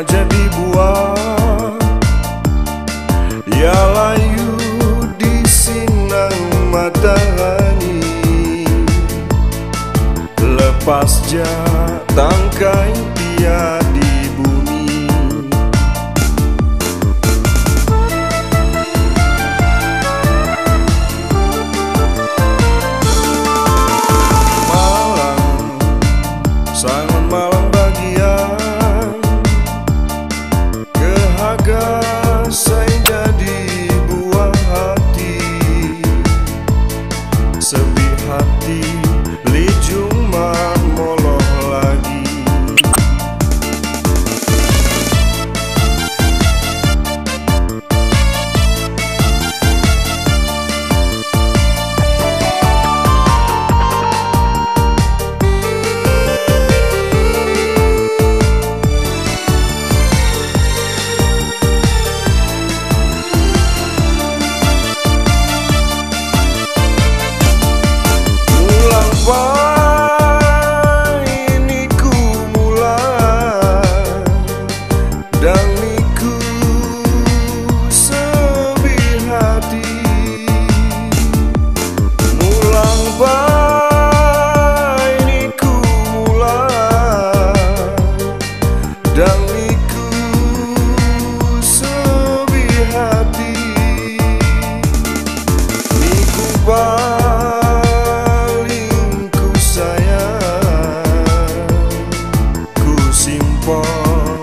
tak jadi buah, ya layu di sinar matahari. Lepas ja tangkai pia di bumi. Malang, sangat malang bagian, kehaga saya jadi buah hati. Sepi hati li cuma moloh lagi. Paling ku sayang, ku simpan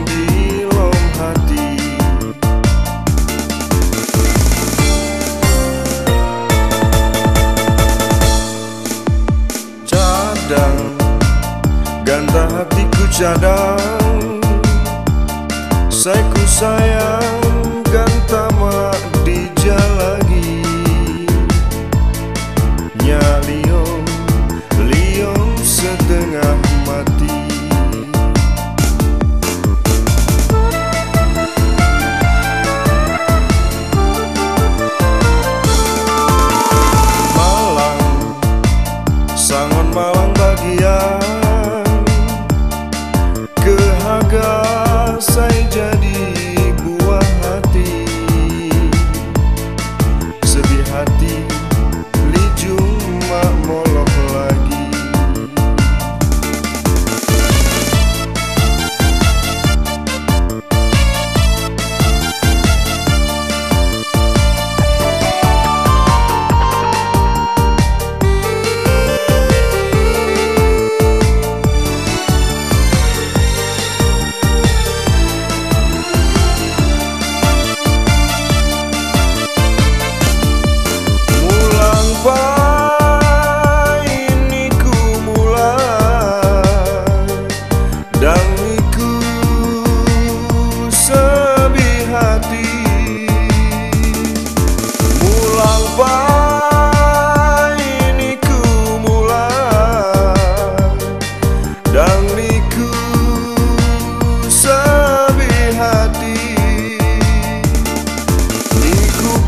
di lom hati. Cadang, ganta hatiku cadang, saya ku sayang ganta mak dijalagi. Liom setengah mati. Malang, sangat malang bagian, kehaga saya jadi buah hati. Sedih hati li cuma molok lagi.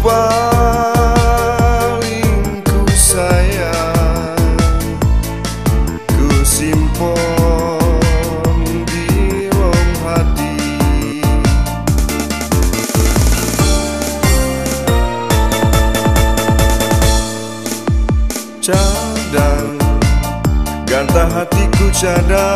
Paling ku sayang, ku simpan di lom hati. Cadang, ganta hatiku cadang,